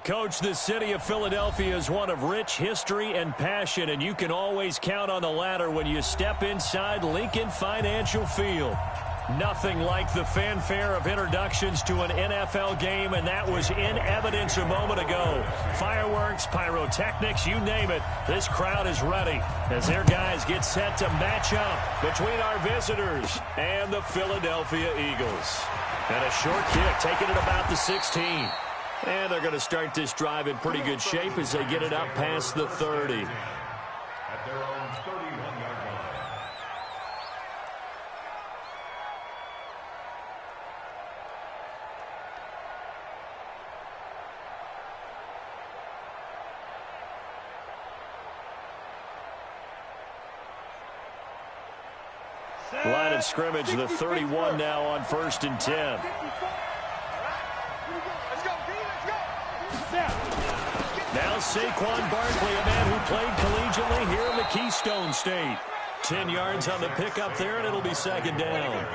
Coach, the city of Philadelphia is one of rich history and passion, and you can always count on the ladder when you step inside Lincoln Financial Field. Nothing like the fanfare of introductions to an NFL game, and that was in evidence a moment ago. Fireworks, pyrotechnics, you name it. This crowd is ready as their guys get set to match up between our visitors and the Philadelphia Eagles. And a short kick taken at about the 16. And they're going to start this drive in pretty good shape as they get it up past the 30. At their own 31-yard line. Line of scrimmage, the 31 now on 1st and 10. Now Saquon Barkley, a man who played collegiately here in the Keystone State. 10 yards on the pickup there, and it'll be 2nd down.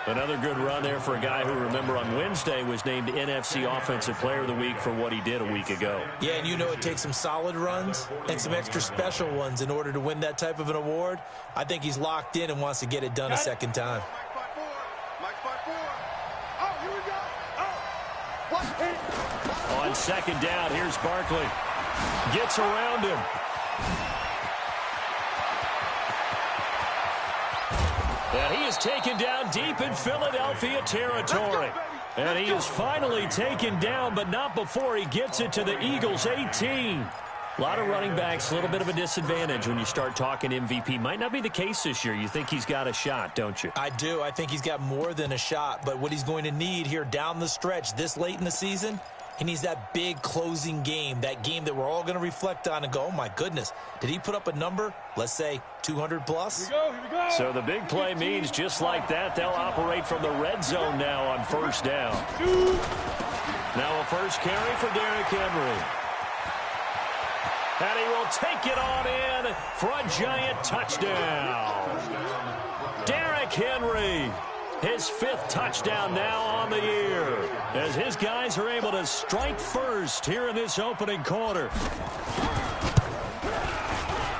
Another good run there for a guy who, remember, on Wednesday was named NFC Offensive Player of the Week for what he did a week ago. Yeah, and you know it takes some solid runs and some extra special ones in order to win that type of an award. I think he's locked in and wants to get it done a second time. On 2nd down, here's Barkley. Gets around him. And he is taken down deep in Philadelphia territory. And he is finally taken down, but not before he gets it to the Eagles' 18. A lot of running backs, a little bit of a disadvantage when you start talking MVP. Might not be the case this year. You think he's got a shot, don't you? I do. I think he's got more than a shot. But what he's going to need here down the stretch this late in the season, he needs that big closing game, that game that we're all going to reflect on and go, oh, my goodness, did he put up a number, let's say, 200 plus? Here we go. So the big play means just like that, they'll operate from the red zone now on 1st down. Now a first carry for Derrick Henry. And he will take it on in for a giant touchdown. Derrick Henry, his 5th touchdown now on the year, as his guys are able to strike first here in this opening quarter.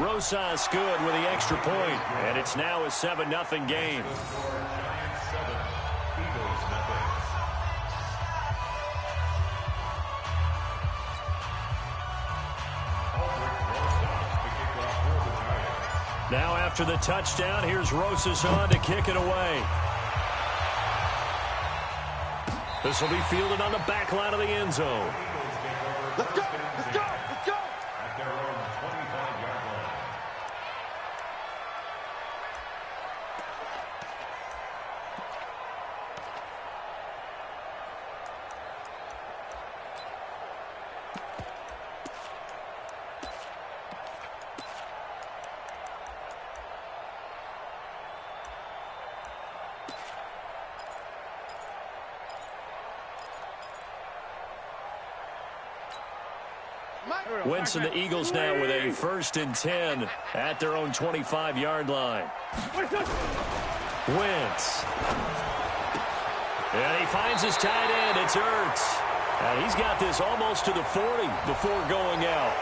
Rosas good with the extra point, and it's now a 7-0 game. Now after the touchdown, here's Rosas on to kick it away. This will be fielded on the back line of the end zone. Let's go! Let's go! Let's go! At their own 25-yard line. Wentz and the Eagles now with a 1st and 10 at their own 25-yard line. Wentz. And he finds his tight end. It's Ertz. And he's got this almost to the 40 before going out.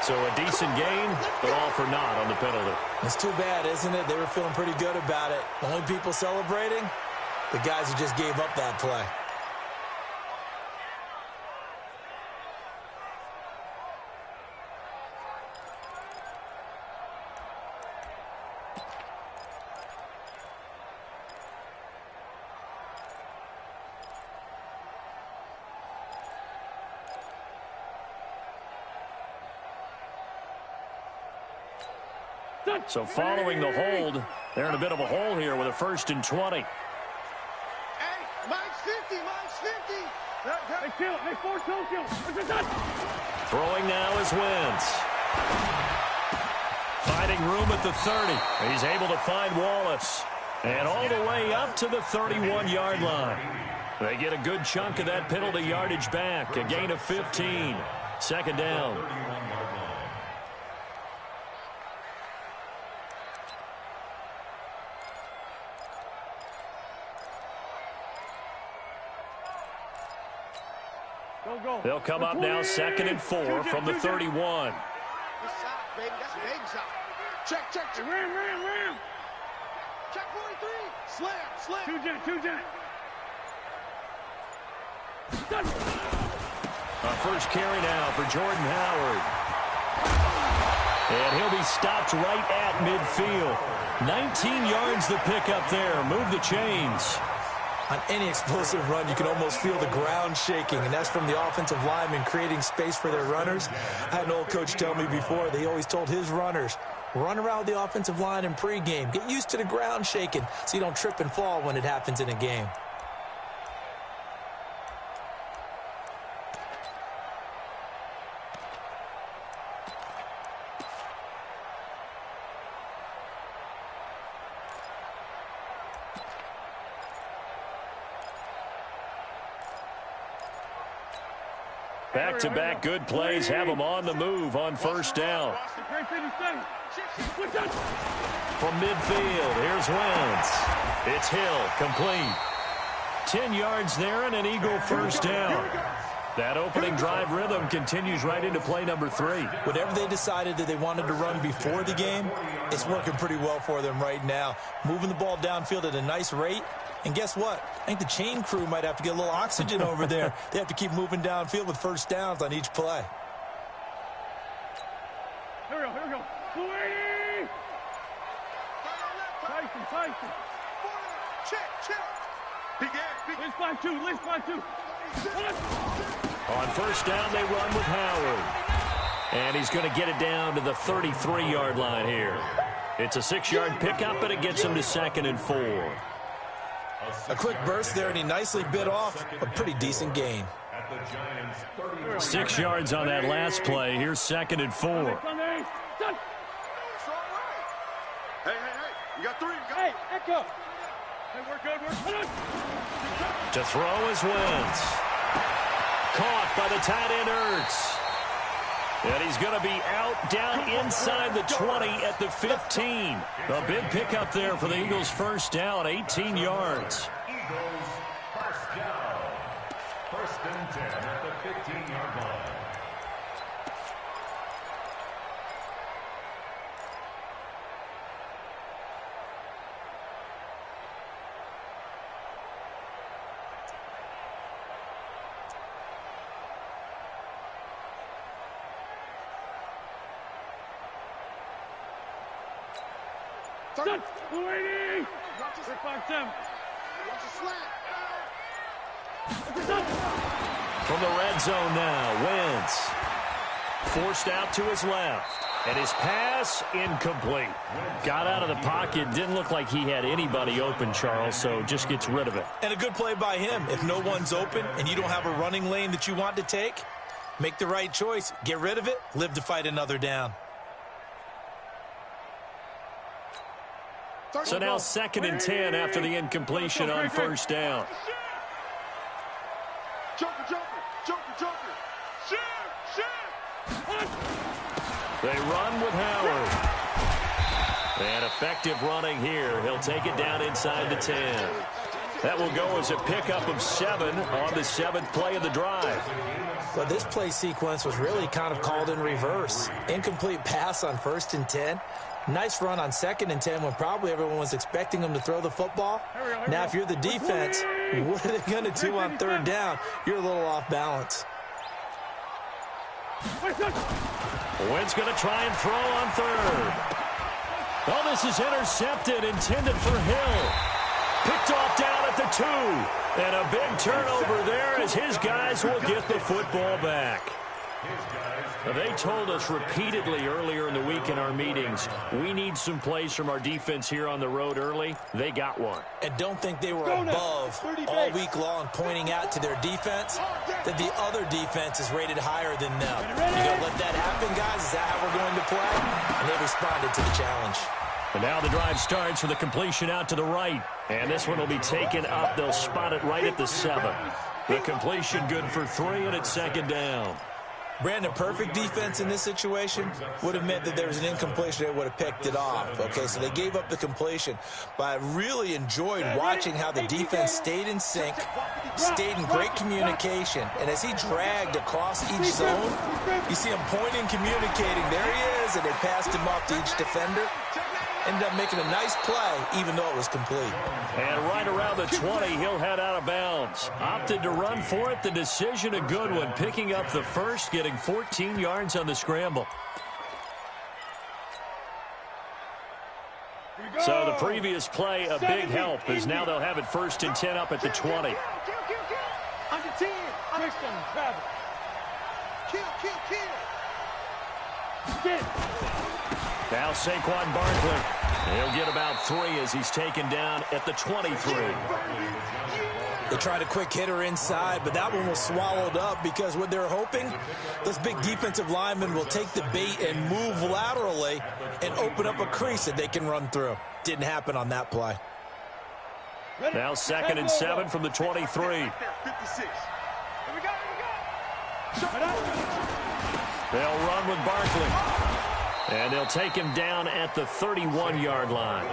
So a decent gain, but all for naught on the penalty. It's too bad, isn't it? They were feeling pretty good about it. The only people celebrating, the guys who just gave up that play. So following the hold, they're in a bit of a hole here with a 1st and 20. Hey, mine's 50, mine's 50. Hey, kill, hey, force don't kill. Throwing now is Wentz. Finding room at the 30. He's able to find Wallace. And all the way up to the 31-yard line. They get a good chunk of that penalty yardage back. A gain of 15. 2nd down. They'll come up now 2nd and 4 from the 31. That's out, baby. That's legs out. Check, check, check. Ram. Check 43. Slam. Two jet. Our first carry now for Jordan Howard. And he'll be stopped right at midfield. 19 yards to pick up there. Move the chains. On any explosive run, you can almost feel the ground shaking, and that's from the offensive linemen creating space for their runners. I had an old coach tell me before, they always told his runners, run around the offensive line in pregame. Get used to the ground shaking so you don't trip and fall when it happens in a game. Back-to-back good plays have them on the move on first down. From midfield, here's Wentz. It's Hill, complete. 10 yards there and an Eagle first down. That opening drive rhythm continues right into play number 3. Whatever they decided that they wanted to run before the game, it's working pretty well for them right now. Moving the ball downfield at a nice rate. And guess what? I think the chain crew might have to get a little oxygen over there. They have to keep moving downfield with first downs on each play. Here we go. 280! Tyson. Check. Let's find two. On first down, they run with Howard. And he's going to get it down to the 33-yard line here. It's a 6-yard pickup, but it gets him to 2nd and 4. A quick burst there, and he nicely bit off a pretty decent gain. 6 yards on that last play. Here's 2nd and 4. Hey. You got 3. Hey, Echo. Hey, we're good. To throw is Wentz. Caught by the tight end Ertz. And he's going to be out down inside the 20 at the 15. A big pickup there for the Eagles' first down, 18 yards. Eagles first down. 1st and 10 at the 15-yard line. Done. 280! We're 5-7. From the red zone now, Wentz. Forced out to his left. And his pass incomplete. Got out of the pocket. Didn't look like he had anybody open, Charles, so just gets rid of it. And a good play by him. If no one's open and you don't have a running lane that you want to take, make the right choice. Get rid of it. Live to fight another down. So now 2nd and 10 after the incompletion on first down. Joker. They run with Howard. And effective running here. He'll take it down inside the 10. That will go as a pickup of 7 on the 7th play of the drive. Well, this play sequence was really kind of called in reverse. Incomplete pass on 1st and 10. Nice run on 2nd and 10 when probably everyone was expecting them to throw the football. Now, if you're the defense, what are they going to do on 3rd down? You're a little off balance. Wentz going to try and throw on 3rd. Oh, this is intercepted, intended for Hill. Picked off down at the 2. And a big turnover there as his guys will get the football back. They told us repeatedly earlier in the week in our meetings, we need some plays from our defense here on the road early. They got one. And don't think they were above all week long pointing out to their defense that the other defense is rated higher than them. You going to let that happen, guys? Is that how we're going to play? And they responded to the challenge. And now the drive starts with a completion out to the right. And this one will be taken up. They'll spot it right at the 7. The completion good for 3, and it's 2nd down. Brandon, perfect defense in this situation would have meant that there was an incompletion. They would have picked it off. Okay, so they gave up the completion. But I really enjoyed watching how the defense stayed in sync, stayed in great communication. And as he dragged across each zone, you see him pointing, communicating. There he is, and they passed him off to each defender. Ended up making a nice play, even though it was complete. And right around the 20, he'll head out of bounds. Opted to run for it. The decision a good one. Picking up the first, getting 14 yards on the scramble. So the previous play, a big help, as now they'll have it 1st and 10 up at the 20. Under 10. Christian, travel. Kill. Now Saquon Barkley. He'll get about 3 as he's taken down at the 23. They tried a quick hitter inside, but that one was swallowed up because what they're hoping, those big defensive linemen will take the bait and move laterally and open up a crease that they can run through. Didn't happen on that play. Now 2nd and 7 from the 23. 56. Here we go. They'll run with Barkley. And they'll take him down at the 31-yard line.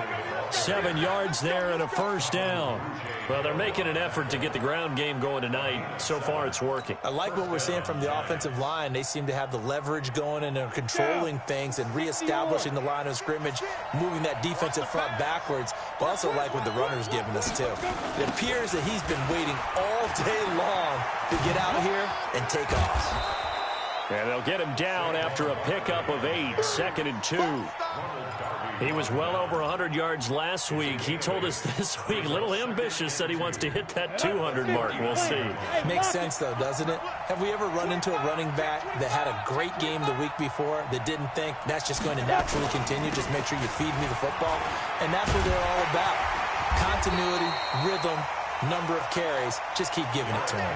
7 yards there and a 1st down. Well, they're making an effort to get the ground game going tonight. So far, it's working. I like what we're seeing from the offensive line. They seem to have the leverage going and they're controlling things and reestablishing the line of scrimmage, moving that defensive front backwards. But also like what the runner's giving us, too. It appears that he's been waiting all day long to get out here and take off. And they'll get him down after a pickup of 8, 2nd and 2. He was well over 100 yards last week. He told us this week, a little ambitious, said he wants to hit that 200 mark. We'll see. Makes sense, though, doesn't it? Have we ever run into a running back that had a great game the week before that didn't think that's just going to naturally continue? Just make sure you feed me the football. And that's what they're all about. Continuity, rhythm, number of carries. Just keep giving it to him.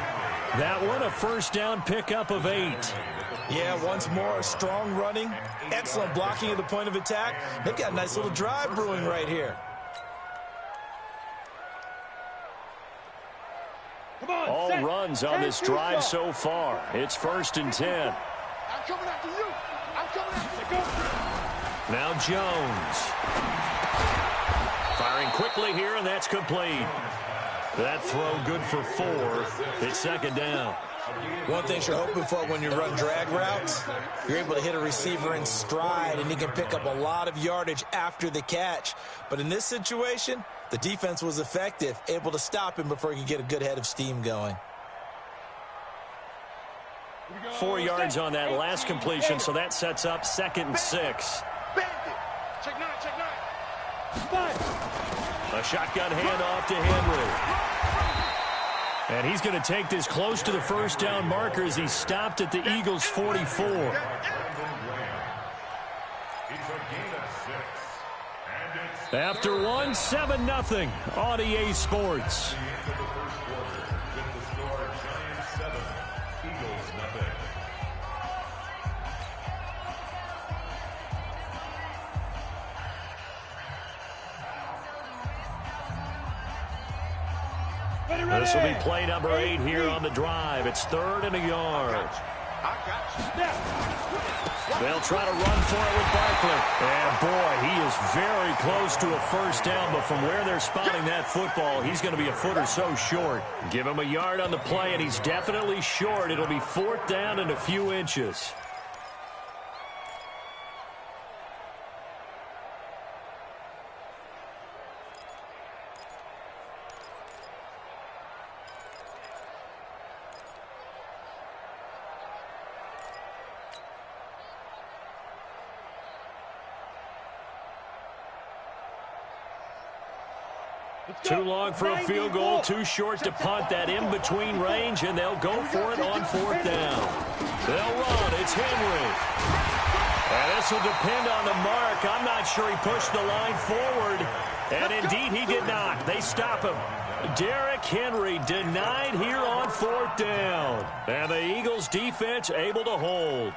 That one, a 1st down pickup of 8. Yeah, once more, strong running, excellent blocking at the point of attack. They've got a nice little drive brewing right here. All runs on this drive so far. It's 1st and 10. I'm coming after you. Now Jones. Firing quickly here, and that's complete. That throw good for 4. It's 2nd down. One thing you're hoping for when you run drag routes, you're able to hit a receiver in stride, and he can pick up a lot of yardage after the catch. But in this situation, the defense was effective, able to stop him before he could get a good head of steam going. 4 yards on that last completion, so that sets up 2nd and 6. Check 9. A shotgun handoff to Henry. And he's going to take this close to the 1st down marker as he stopped at the Eagles' 44. After 1, 7-0 on EA Sports. This will be play number 8 here on the drive. It's 3rd and a yard. They'll try to run for it with Barkley. And, boy, he is very close to a 1st down, but from where they're spotting that football, he's going to be a foot or so short. Give him a yard on the play, and he's definitely short. It'll be 4th down and a few inches. Too long for a field goal, too short to punt. That in-between range, and they'll go for it on 4th down. They'll run. It's Henry. And this will depend on the mark. I'm not sure he pushed the line forward. And indeed, he did not. They stop him. Derrick Henry denied here on 4th down. And the Eagles defense able to hold.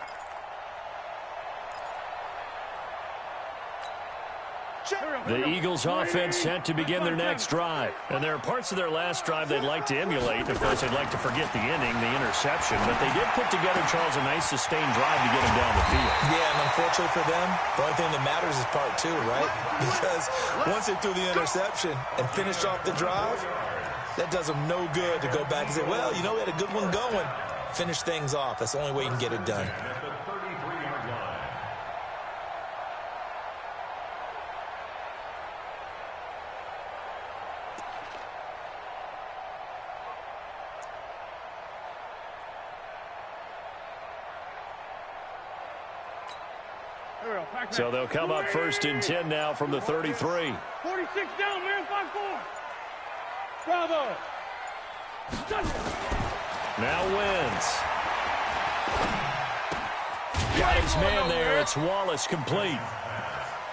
The Eagles offense set to begin their next drive. And there are parts of their last drive they'd like to emulate. Of course, they'd like to forget the inning, the interception. But they did put together, Charles, a nice sustained drive to get them down the field. Yeah, and unfortunately for them, the only thing that matters is part two, right? Because once they threw the interception and finished off the drive, that does them no good to go back and say, well, you know, we had a good one going. Finish things off. That's the only way you can get it done. So they'll come up 1st and 10 now from the 33. 46 down, man. 5-4. Bravo. Now wins. Got his man there. It's Wallace complete.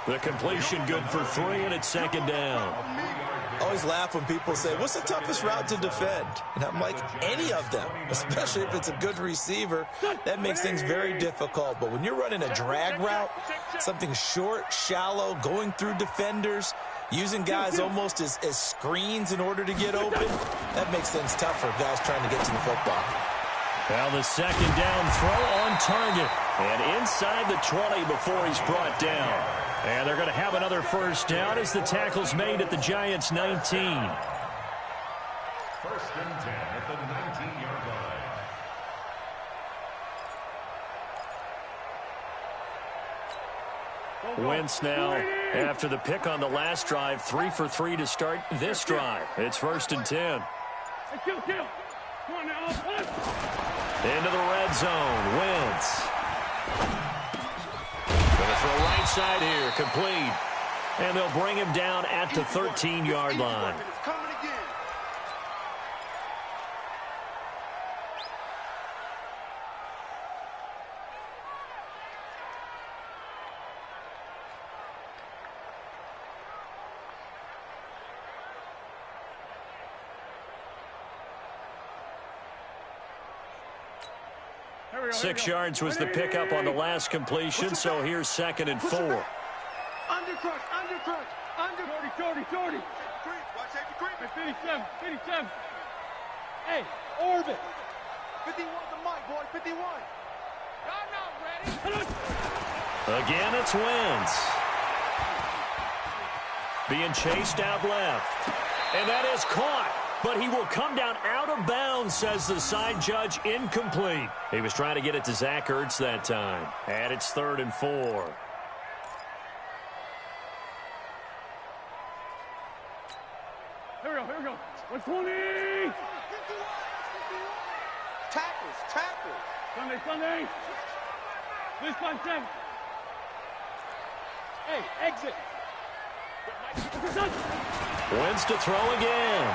The completion good for 3, and it's 2nd down. I always laugh when people say, what's the toughest route to defend? And I'm like, any of them, especially if it's a good receiver. That makes things very difficult. But when you're running a drag route, something short, shallow, going through defenders, using guys almost as screens in order to get open, that makes things tough for guys trying to get to the football. Well, the 2nd down throw on target. And inside the 20 before he's brought down. And they're going to have another 1st down as the tackle's made at the Giants' 19. 1st and 10 at the 19-yard line. Wentz now, after the pick on the last drive, 3 for 3 to start this drive. It's 1st and 10. Into the red zone, Wentz. Going to throw right side here, complete. And they'll bring him down at the 13-yard line. Here we go, 6 yards was the pickup on the last completion, so here's 2nd and 4. Undercrush, undercrush, under. 40. Watch safety creep. 57. Hey, orbit. 51 the mic, boy, 51. I'm not ready. Again, it's Wentz. Being chased out left. And that is caught. But he will come down out of bounds, says the side judge, incomplete. He was trying to get it to Zach Ertz that time. And it's 3rd and 4. Here we go. 120. Tackles. Sunday. This 5-7. Hey, exit. Wentz to throw again.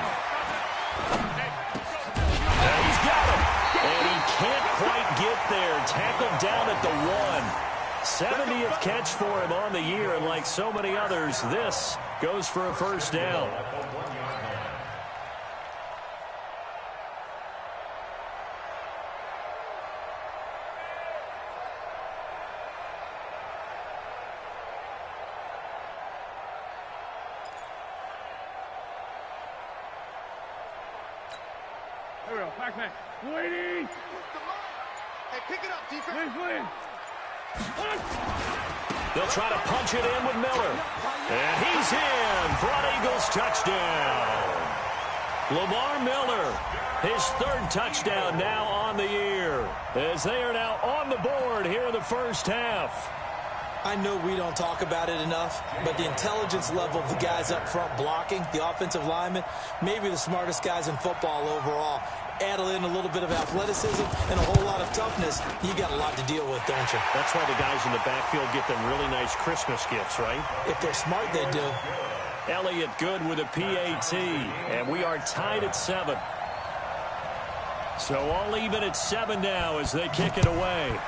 And he's got him. And he can't quite get there. Tackled down at the 1. 70th catch for him on the year. And like so many others, this goes for a 1st down. Here we go, Pac-Man. Waiting. Hey, pick it up, defense. Win. They'll try to punch it in with Miller. And he's in for an Eagles touchdown. Lamar Miller, his 3rd touchdown now on the year, as they are now on the board here in the 1st half. I know we don't talk about it enough, but the intelligence level of the guys up front blocking, the offensive linemen, maybe the smartest guys in football overall. Add in a little bit of athleticism and a whole lot of toughness, you got a lot to deal with, don't you? That's why the guys in the backfield get them really nice Christmas gifts, right? If they're smart, they do. Elliott good with a PAT, and we are tied at 7. So all even at 7 now as they kick it away.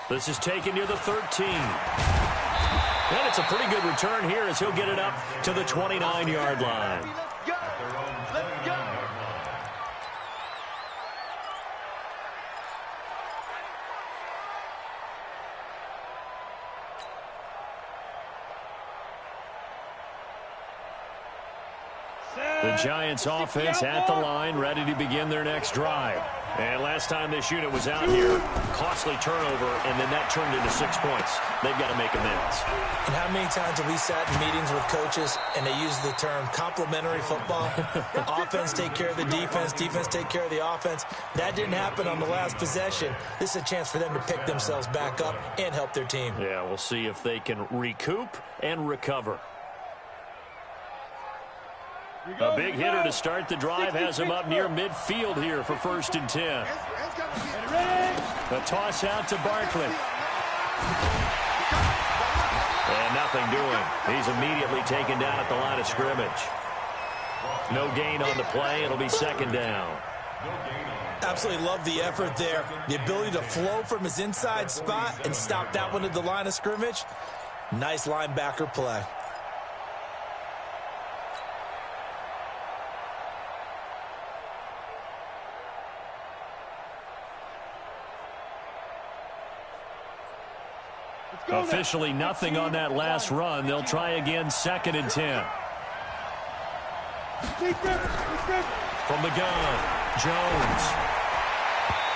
This is taken near the 13. And it's a pretty good return here as he'll get it up to the 29-yard line. Let's go. Giants offense at the line, ready to begin their next drive. And last time this unit was out here, costly turnover, and then that turned into 6 points. They've got to make amends. And how many times have we sat in meetings with coaches and they use the term complementary football? Offense take care of the defense, defense take care of the offense. That didn't happen on the last possession. This is a chance for them to pick themselves back up and help their team. Yeah, we'll see if they can recoup and recover. A big hitter to start the drive has him up near midfield here for 1st and 10. The toss out to Barkley. And nothing doing. He's immediately taken down at the line of scrimmage. No gain on the play. It'll be 2nd down. Absolutely love the effort there. The ability to flow from his inside spot and stop that one at the line of scrimmage. Nice linebacker play. Officially nothing on that last run. They'll try again 2nd and 10. From the gun, Jones.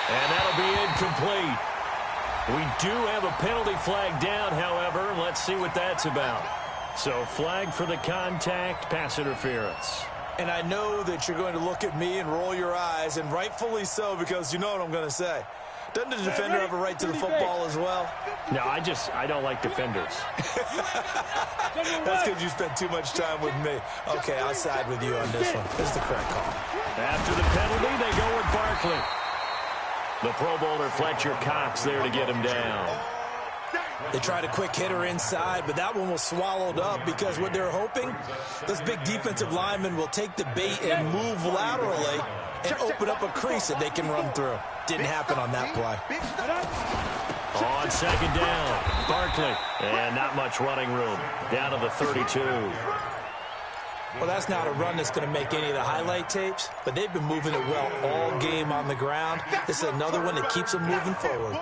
And that'll be incomplete. We do have a penalty flag down, however. Let's see what that's about. So flag for the contact, pass interference. And I know that you're going to look at me and roll your eyes, and rightfully so, because you know what I'm going to say. Doesn't the defender have a right to the football as well? No, I don't like defenders. That's because you spent too much time with me. Okay, I'll side with you on this one. This is the correct call. After the penalty, they go with Barkley. The Pro Bowler Fletcher Cox there to get him down. They tried a quick hitter inside, but that one was swallowed up because what they're hoping, those big defensive linemen will take the bait and move laterally and open up a crease that they can run through. Didn't happen on that play. On 2nd down, Barkley. And not much running room. Down to the 32. Well, that's not a run that's going to make any of the highlight tapes, but they've been moving it well all game on the ground. This is another one that keeps them moving forward.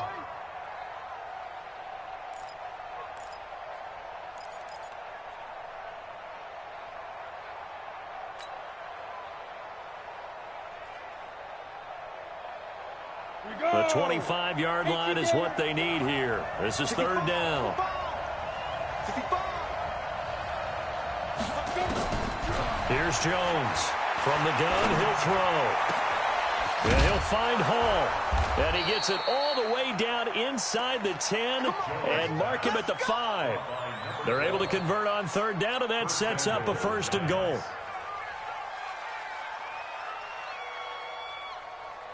The 25-yard line is what they need here. This is 3rd down. Here's Jones. From the gun, he'll throw. And he'll find Hall. And he gets it all the way down inside the 10 and mark him at the 5. They're able to convert on 3rd down, and that sets up a 1st and goal.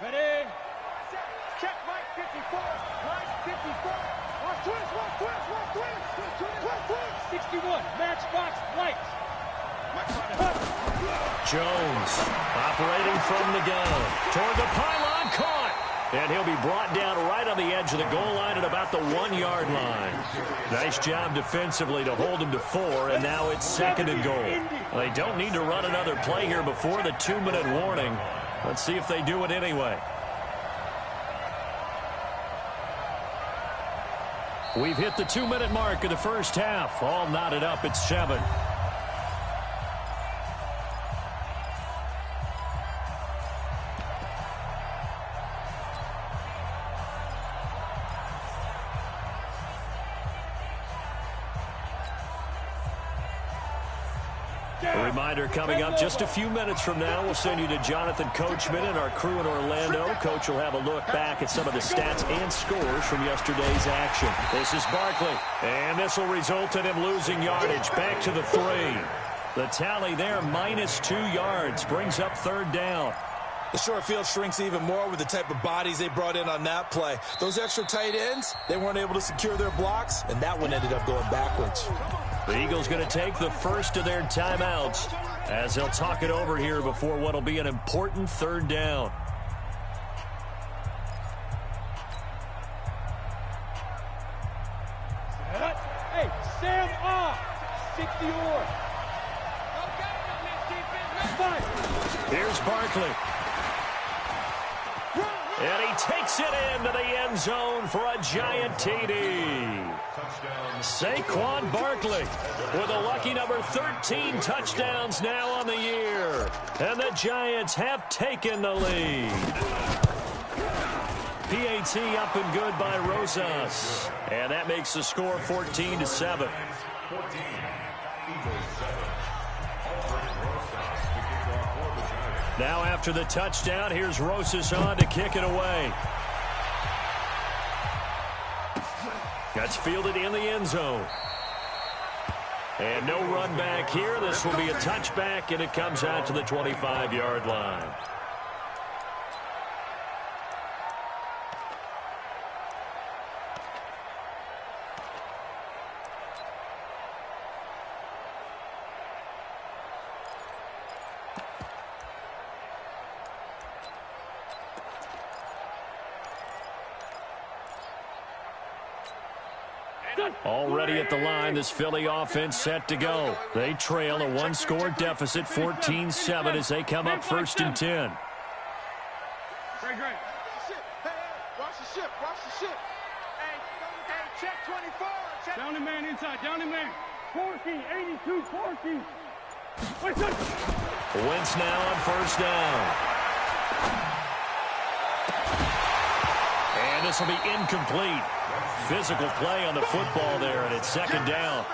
Ready? Check, Mike 54. Mike 54. Watch twist, watch twist, watch twist. Twist, twist. 61, matchbox lights. Jones operating from the gun. Toward the pylon, caught. And he'll be brought down right on the edge of the goal line at about the 1-yard line. Nice job defensively to hold him to 4, and now it's 2nd and goal. They don't need to run another play here before the 2-minute warning. Let's see if they do it anyway. We've hit the 2-minute mark of the first half. All knotted up at 7. A reminder coming up just a few minutes from now. We'll send you to Jonathan Coachman and our crew in Orlando. Coach will have a look back at some of the stats and scores from yesterday's action. This is Barkley, and this will result in him losing yardage. Back to the 3. The tally there, -2 yards, brings up 3rd down. The short field shrinks even more with the type of bodies they brought in on that play. Those extra tight ends, they weren't able to secure their blocks, and that one ended up going backwards. The Eagles going to take the first of their timeouts as they'll talk it over here before what will be an important 3rd down. Hey, Sam off. 60 or. Here's Barkley. And he takes it into the end zone for a giant TD. Saquon Barkley with a lucky number 13 touchdowns now on the year. And the Giants have taken the lead. PAT up and good by Rosas. And that makes the score 14-7. Now after the touchdown, here's Rosas on to kick it away. That's fielded in the end zone. And no run back here. This will be a touchback, and it comes out to the 25-yard line. Already at the line, this Philly offense set to go. They trail a one-score deficit, 14-7, as they come up 1st and 10. Great. Hey, watch the ship. Hey, check 24. Check. Down the man inside, down the man. 14, 82, 14. Wentz now on 1st down. And this will be incomplete. Physical play on the football there, and it's 2nd down.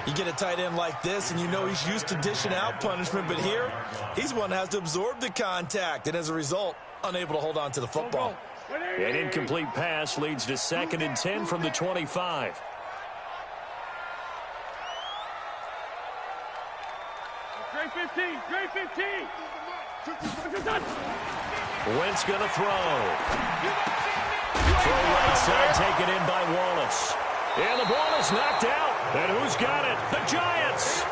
You get a tight end like this, and you know he's used to dishing out punishment, but here, he's one that has to absorb the contact, and as a result, unable to hold on to the football. An incomplete pass leads to 2nd and 10 from the 25. Great 15, great 15. Wentz going to throw. Throw right side, taken in by Wallace. And the ball is knocked out. And who's got it? The Giants.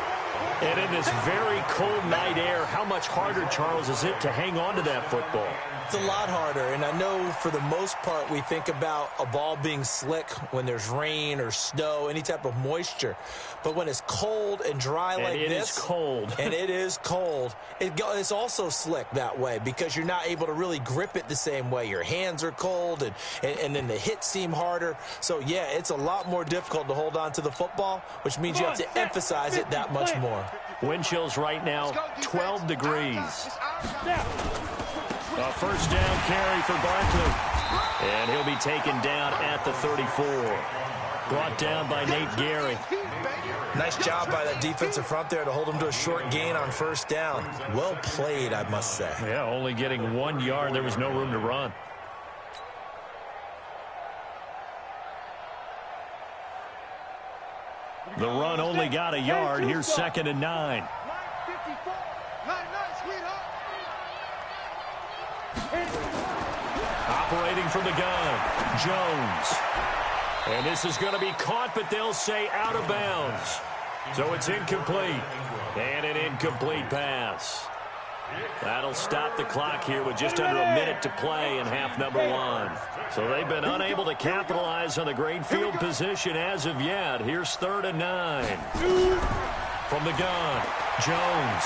And in this very cold night air, how much harder, Charles, is it to hang on to that football? It's a lot harder, and I know for the most part we think about a ball being slick when there's rain or snow, any type of moisture. But when it's cold and dry like this. And it is cold. And it is cold. It's also slick that way because you're not able to really grip it the same way. Your hands are cold, and then the hits seem harder. So, yeah, it's a lot more difficult to hold on to the football, which means you have to emphasize it that much more. Wind chills right now, 12 degrees. A 1st down carry for Barkley. And he'll be taken down at the 34. Brought down by Nate Gary. Nice job by that defensive front there to hold him to a short gain on 1st down. Well played, I must say. Yeah, only getting 1 yard. There was no room to run. The run only got a yard. Here's 2nd and 9. Operating from the gun, Jones. And this is going to be caught, but they'll say out of bounds. So it's incomplete. And an incomplete pass. That'll stop the clock here with just under a minute to play in half number 1. So they've been unable to capitalize on the great field position as of yet. Here's 3rd and 9. From the gun, Jones.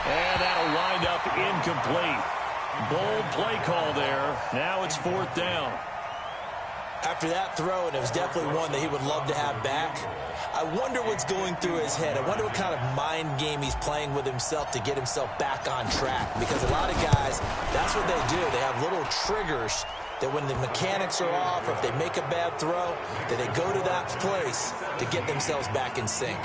And that'll wind up incomplete. Bold play call there. Now it's 4th down. After that throw, and it was definitely one that he would love to have back, I wonder what's going through his head. I wonder what kind of mind game he's playing with himself to get himself back on track. Because a lot of guys, that's what they do. They have little triggers that when the mechanics are off or if they make a bad throw, that they go to that place to get themselves back in sync.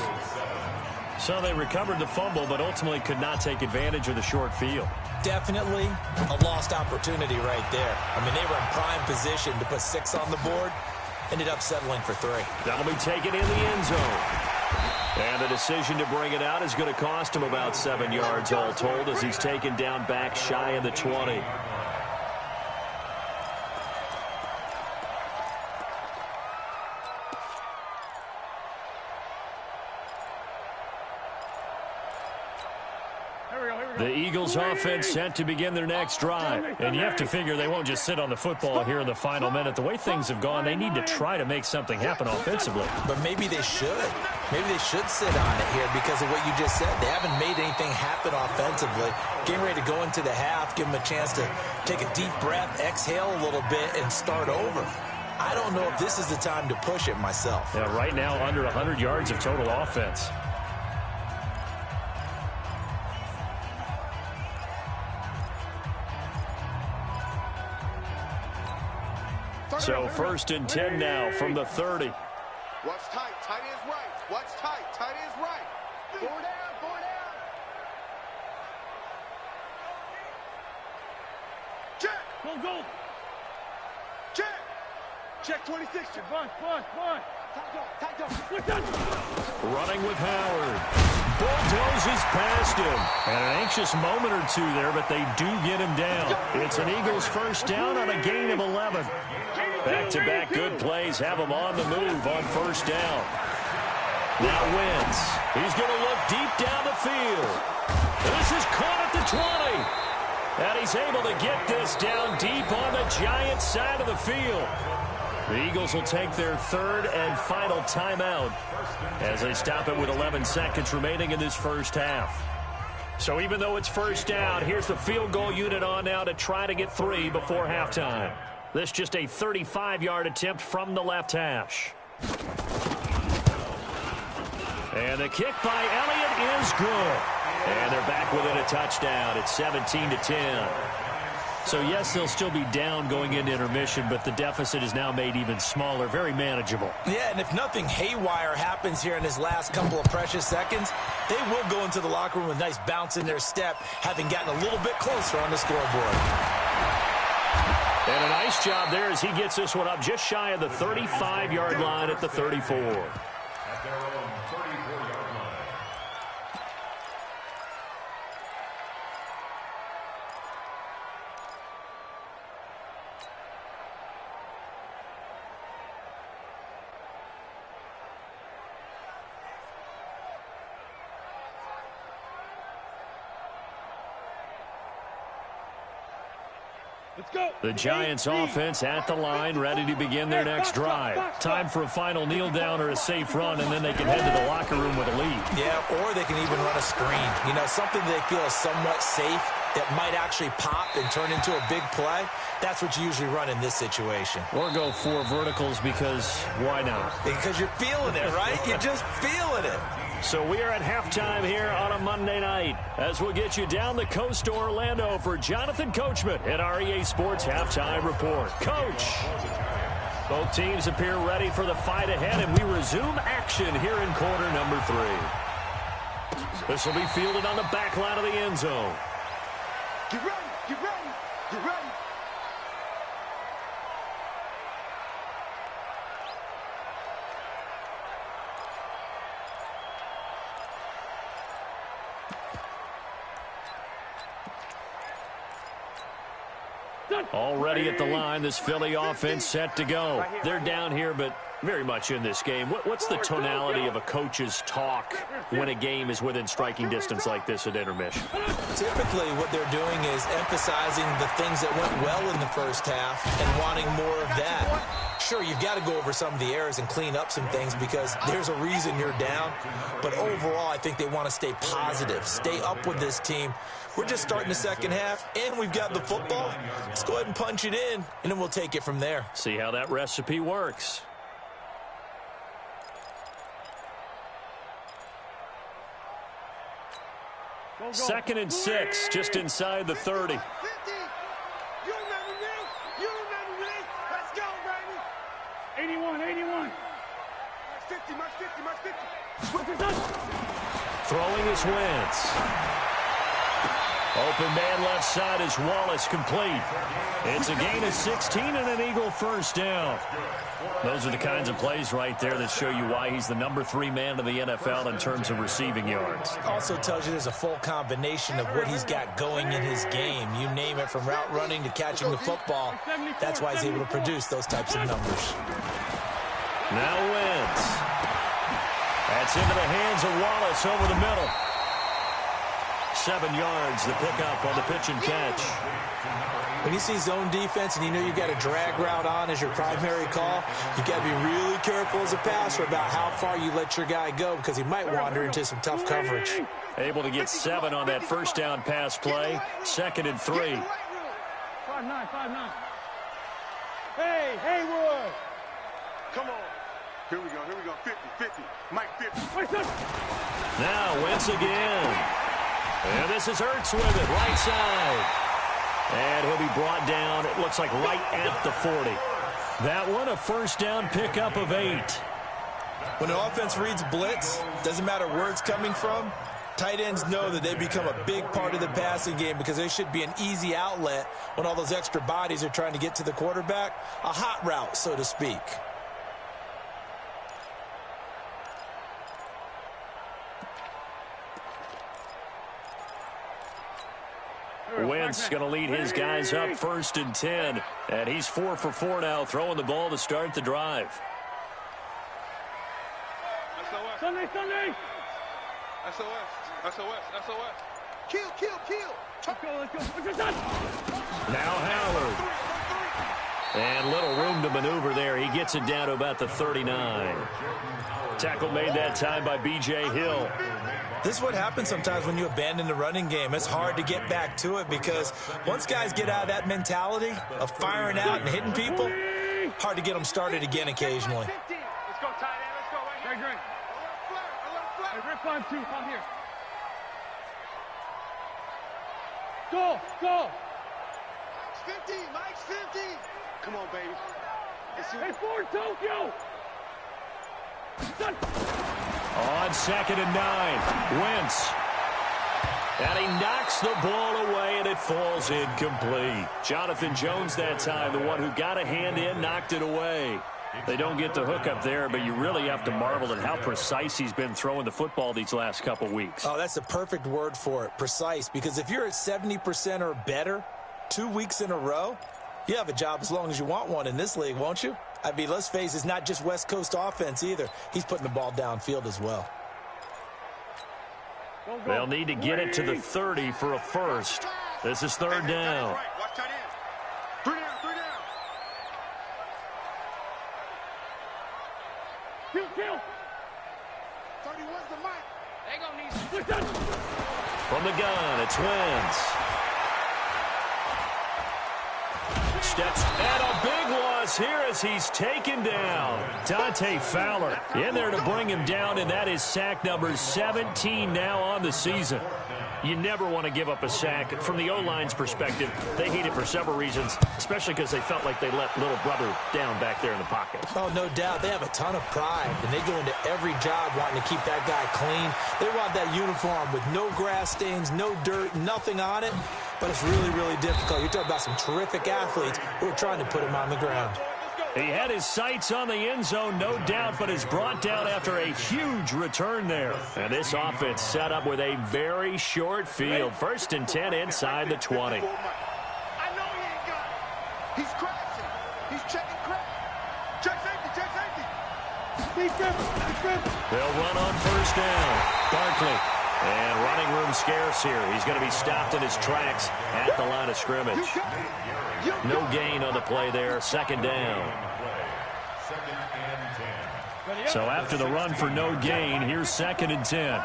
So they recovered the fumble, but ultimately could not take advantage of the short field. Definitely a lost opportunity right there. I mean, they were in prime position to put 6 on the board. Ended up settling for 3. That'll be taken in the end zone. And the decision to bring it out is going to cost him about 7 yards all told as he's taken down back shy of the 20. The Eagles offense set to begin their next drive. And you have to figure they won't just sit on the football here in the final minute. The way things have gone, they need to try to make something happen offensively. But maybe they should. Maybe they should sit on it here because of what you just said. They haven't made anything happen offensively. Getting ready to go into the half, give them a chance to take a deep breath, exhale a little bit, and start over. I don't know if this is the time to push it myself. Yeah, right now under 100 yards of total offense. So 1st and 10 now from the 30. Watch tight. Tight is right. Watch tight. Tight is right. 4 down. 4 down. Check. Go. Check. Check 26. Bunch. Tight go. Running with Howard. Bulldozes past him. And an anxious moment or two there, but they do get him down. It's an Eagles first down on a gain of 11. Back-to-back good plays have him on the move on first down. Now Wentz. He's going to look deep down the field. This is caught at the 20. And he's able to get this down deep on the Giants side of the field. The Eagles will take their 3rd and final timeout as they stop it with 11 seconds remaining in this first half. So even though it's first down, here's the field goal unit on now to try to get 3 before halftime. This just a 35-yard attempt from the left hash. And the kick by Elliott is good. And they're back within a touchdown. It's 17-10. So, yes, they'll still be down going into intermission, but the deficit is now made even smaller, very manageable. Yeah, and if nothing haywire happens here in his last couple of precious seconds, they will go into the locker room with a nice bounce in their step, having gotten a little bit closer on the scoreboard. And a nice job there as he gets this one up just shy of the 35-yard line at the 34. At their own 34-yard line. Let's go. The Giants offense at the line, ready to begin their next drive. Time for a final kneel down or a safe run, and then they can head to the locker room with a lead. Yeah, or they can even run a screen. You know, something they feel is somewhat safe that might actually pop and turn into a big play. That's what you usually run in this situation. Or go 4 verticals because why not? Because you're feeling it, right? You're just feeling it. So we are at halftime here on a Monday night as we'll get you down the coast to Orlando for Jonathan Coachman at our EA Sports Halftime Report. Coach, both teams appear ready for the fight ahead, and we resume action here in quarter number 3. This will be fielded on the back line of the end zone. Get ready. Get ready. Get ready. Already at the line, this Philly offense set to go. They're down here, but very much in this game. What's the tonality of a coach's talk when a game is within striking distance like this at intermission? Typically, what they're doing is emphasizing the things that went well in the first half and wanting more of that. Sure, you've got to go over some of the errors and clean up some things because there's a reason you're down. But overall, I think they want to stay positive, stay up with this team. We're just starting the second half, and we've got the football. Let's go ahead and punch it in, and then we'll take it from there. See how that recipe works. Go. 2nd and 6, just inside the 30. 50. You remember me? You remember me? Let's go, baby. 81. March 50. Throwing is Wentz. Open man left side is Wallace, complete. It's a gain of 16 and an Eagle first down. Those are the kinds of plays right there that show you why he's the number 3 man in the NFL in terms of receiving yards. Also tells you there's a full combination of what he's got going in his game. You name it, from route running to catching the football. That's why he's able to produce those types of numbers. Now Wentz. That's into the hands of Wallace over the middle. 7 yards, the pickup on the pitch and catch. When you see zone defense and you know you've got a drag route on as your primary call, you've got to be really careful as a passer about how far you let your guy go because he might wander into some tough coverage. Able to get 7 on that first down pass play. 2nd and 3. 5-9. Hey, Haywood. Here we go. 50. Mike 50. Now Wentz again. And this is Ertz with it, right side. And he'll be brought down, it looks like right at the 40. That one, a first down pickup of 8. When the offense reads blitz, doesn't matter where it's coming from, tight ends know that they become a big part of the passing game because they should be an easy outlet when all those extra bodies are trying to get to the quarterback. A hot route, so to speak. Wentz going to lead his guys up 1st and 10. And he's 4 for 4 now, throwing the ball to start the drive. Sunday. SOS. Kill. Let's go. Now Howard. And little room to maneuver there. He gets it down to about the 39. Tackle made that time by B.J. Hill. This is what happens sometimes when you abandon the running game. It's hard to get back to it because once guys get out of that mentality of firing out and hitting people, hard to get them started again occasionally. Let's go, tight end. Let's go right here. Hey, Rick 5-2. Come here. Go. Mike's 50. Come on, baby. Hey, forward, Tokyo. On 2nd and 9, Wentz. And he knocks the ball away, and it falls incomplete. Jonathan Jones that time, the one who got a hand in, knocked it away. They don't get the hook up there, but you really have to marvel at how precise he's been throwing the football these last couple weeks. Oh, that's a perfect word for it, precise, because if you're at 70% or better 2 weeks in a row, you have a job as long as you want one in this league, won't you? I mean, let's face it, it's not just West Coast offense either. He's putting the ball downfield as well. They'll need to get it to the 30 for a first. This is 3rd down. Watch tight end. 3 down. Kill. 31's the mic. They gonna need From the gun, it's Wentz. Steps and a big loss here as he's taken down. Dante Fowler in there to bring him down, and that is sack number 17 now on the season. You never want to give up a sack. From the O-line's perspective, they hate it for several reasons, especially because they felt like they let little brother down back there in the pocket. Oh, no doubt. They have a ton of pride, and they go into every job wanting to keep that guy clean. They want that uniform with no grass stains, no dirt, nothing on it, but it's really, really difficult. You're talking about some terrific athletes who are trying to put him on the ground. He had his sights on the end zone, no doubt, but is brought down after a huge return there. And this offense set up with a very short field. 1st and 10 inside the 20. I know he ain't got it. He's crashing. He's checking crash. Check safety. They'll run on 1st down. Barkley. And running room scarce here. He's going to be stopped in his tracks at the line of scrimmage. No gain on the play there. 2nd down. So after the run for no gain, here's 2nd and 10.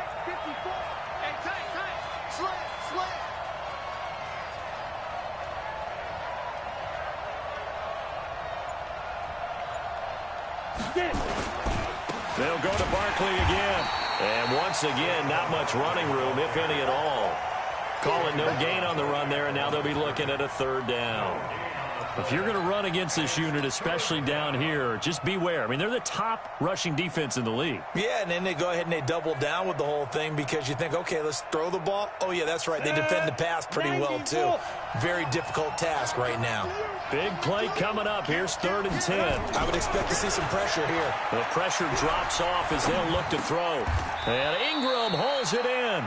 They'll go to Barkley again. And once again, not much running room, if any at all. Call it no gain on the run there, and now they'll be looking at a 3rd down. If you're going to run against this unit, especially down here, just beware. I mean, they're the top rushing defense in the league. Yeah, and then they go ahead and they double down with the whole thing because you think, okay, let's throw the ball. Oh, yeah, that's right. They defend the pass pretty well, too. Very difficult task right now. Big play coming up. Here's 3rd and 10. I would expect to see some pressure here. The pressure drops off as they'll look to throw. And Ingram holds it in.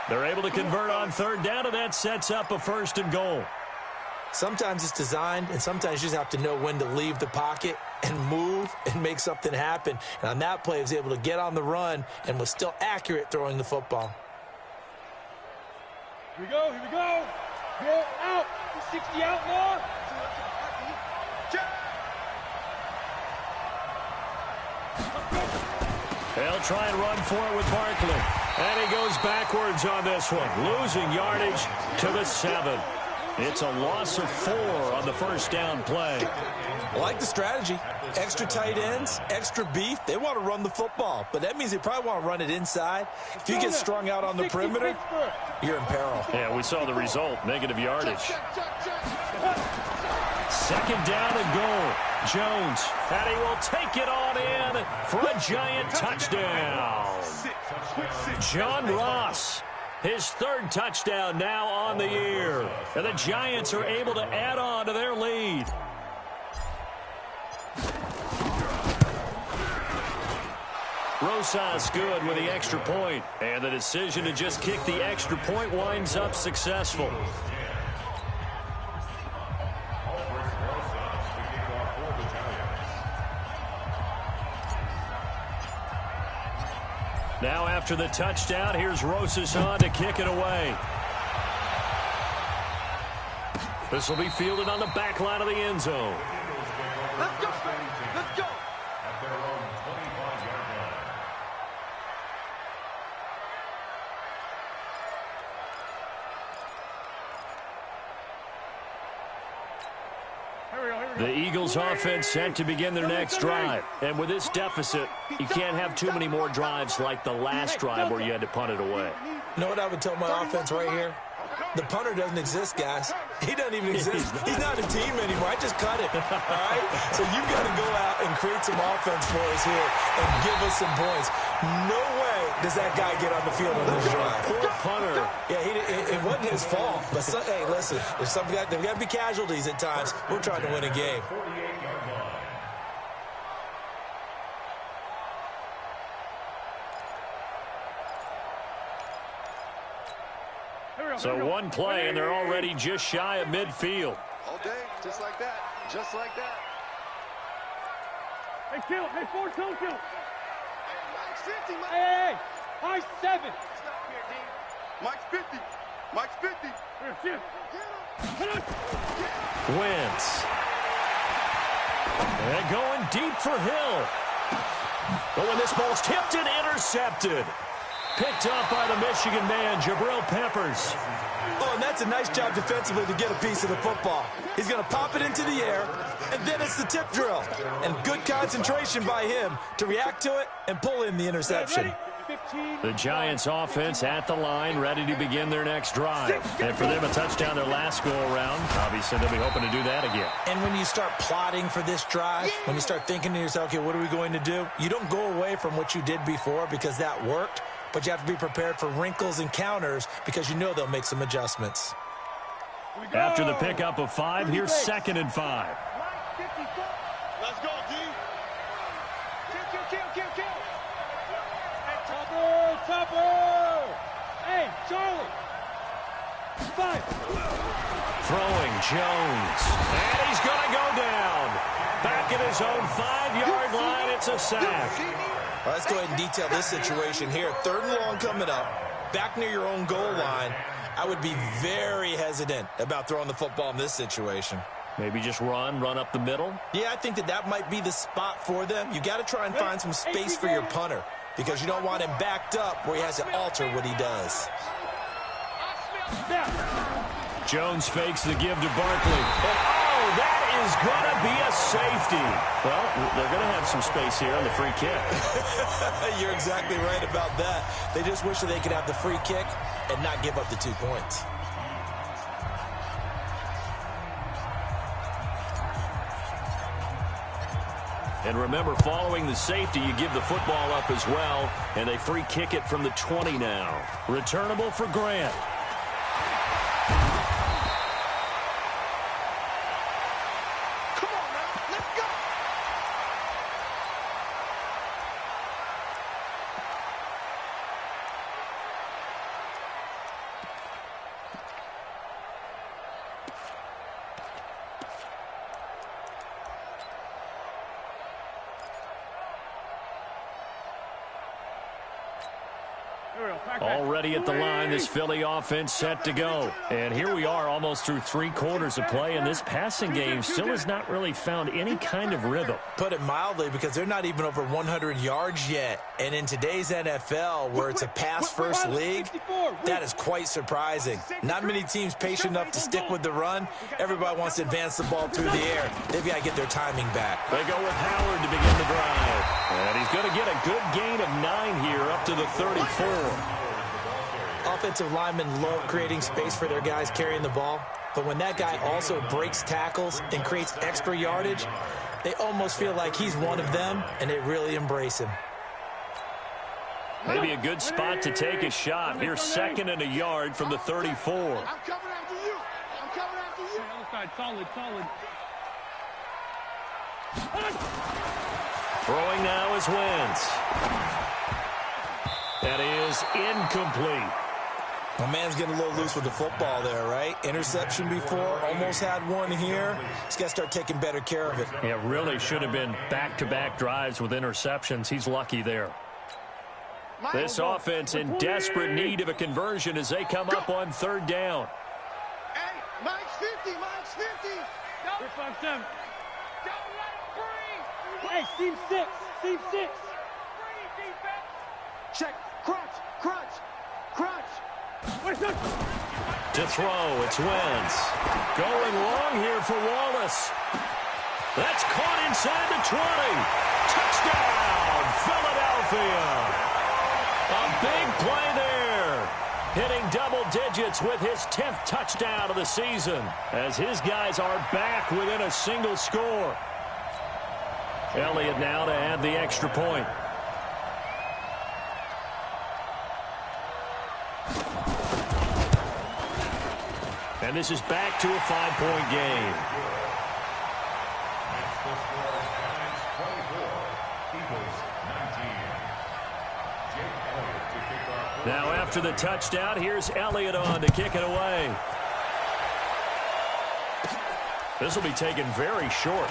They're able to convert on 3rd down, and that sets up a 1st and goal. Sometimes it's designed, and sometimes you just have to know when to leave the pocket and move and make something happen. And on that play, he was able to get on the run and was still accurate throwing the football. Here we go. Go out. 60 out more. They'll try and run for it with Barkley. And he goes backwards on this one, losing yardage to the 7. It's a loss of 4 on the first down play. I like the strategy. Extra tight ends, extra beef. They want to run the football, but that means they probably want to run it inside. If you get strung out on the perimeter, you're in peril. Yeah, we saw the result, negative yardage. Second down and goal. Jones, and he will take it on in for a giant touchdown. John Ross, his third touchdown now on the year. And the Giants are able to add on to their lead. Rosas good with the extra point. And the decision to just kick the extra point winds up successful. Now after the touchdown, here's Rosas on to kick it away. This will be fielded on the back line of the end zone. Let's go. Let's go. At their own 25-yard line. The Eagles offense set to begin their next drive. And with this deficit, you can't have too many more drives like the last drive where you had to punt it away. You know what I would tell my offense right here? The punter doesn't exist, guys. He doesn't even exist. He's not a team anymore. I just cut it, all right? So you've got to go out and create some offense for us here and give us some points. No way does that guy get on the field on this drive. Poor punter. Yeah, it wasn't his fault. But, hey, listen, there's got to be casualties at times. We're trying to win a game. 48-yard line. So one play, and they're already just shy of midfield. All day, just like that. Just like that. Hey, kill. Hey, 4, kill. Hey, Mike's 50, Mike. Hey, Mike's 7. Stop here, D. Mike's 50. Mike's 50. Here, shift. Get him. Wentz. And going deep for Hill. But when this ball's tipped and intercepted. Picked up by the Michigan man, Jabril Peppers. Oh, and that's a nice job defensively to get a piece of the football. He's going to pop it into the air, and then it's the tip drill. And good concentration by him to react to it and pull in the interception. The Giants offense at the line, ready to begin their next drive. And for them, a touchdown their last go-around. Obviously, they'll be hoping to do that again. And when you start plotting for this drive, when you start thinking to yourself, okay, what are we going to do? You don't go away from what you did before because that worked. But you have to be prepared for wrinkles and counters because you know they'll make some adjustments. After the pickup of 5, here's 2nd and 5. Let's go, D. Kill. Hey, Topper. Hey, Charlie. 5. Throwing Jones. And he's going to go down. Back at his own 5-yard line, it's a sack. All right, let's go ahead and detail this situation here. 3rd and long coming up, back near your own goal line. I would be very hesitant about throwing the football in this situation. Maybe just run up the middle? Yeah, I think that might be the spot for them. You got to try and find some space for your punter because you don't want him backed up where he has to alter what he does. Jones fakes the give to Barkley. Oh, that is going to be a safety. Well, they're going to have some space here on the free kick. You're exactly right about that. They just wish that they could have the free kick and not give up the 2 points. And remember, following the safety, you give the football up as well, and they free kick it from the 20 now. Returnable for Grant. Already at the line, this Philly offense set to go. And here we are almost through 3 quarters of play, and this passing game still has not really found any kind of rhythm. Put it mildly, because they're not even over 100 yards yet. And in today's NFL, where it's a pass-first league, that is quite surprising. Not many teams patient enough to stick with the run. Everybody wants to advance the ball through the air. They've got to get their timing back. They go with Howard to begin the drive. And he's going to get a good gain of 9 here up to the 34. Offensive linemen love creating space for their guys carrying the ball, but when that guy also breaks tackles and creates extra yardage, they almost feel like he's one of them, and they really embrace him. Maybe a good spot to take a shot. Here's 2nd and a yard from the 34. I'm coming after you. I'm coming after you. Other side, solid. Throwing now is Wentz. That is incomplete. My man's getting a little loose with the football there, right? Interception before, almost had one here. He's got to start taking better care of it. Yeah, really should have been back-to-back drives with interceptions. He's lucky there. This offense in desperate need of a conversion as they come up on 3rd down. Hey, Mike's 50. Don't let him breathe. Hey, seam 6. Breathe, defense. Check. Crunch. To throw, it's Wentz. Going long here for Wallace. That's caught inside the 20. Touchdown, Philadelphia. A big play there. Hitting double digits with his 10th touchdown of the season, as his guys are back within a single score. Elliott now to add the extra point. And this is back to a 5-point game. Now after the touchdown, here's Elliott on to kick it away. This will be taken very short.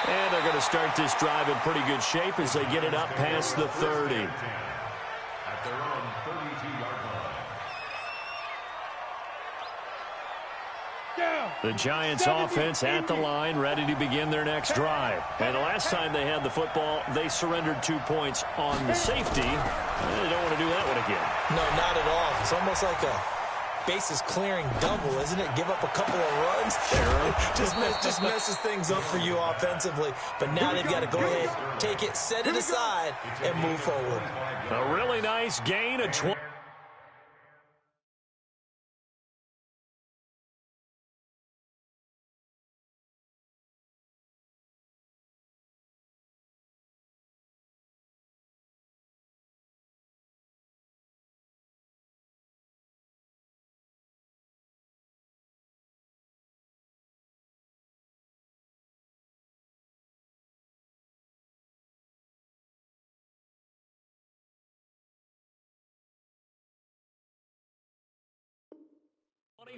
And they're going to start this drive in pretty good shape as they get it up past the 30. At their own 32-yard line. The Giants offense at the line, ready to begin their next drive. And the last time they had the football, they surrendered 2 points on the safety. They don't want to do that one again. No, not at all. It's almost like a bases clearing double, isn't it? Give up a couple of runs. just messes things up for you offensively. But now they've got to go ahead, take it, set it aside, and move forward. A really nice gain of 20.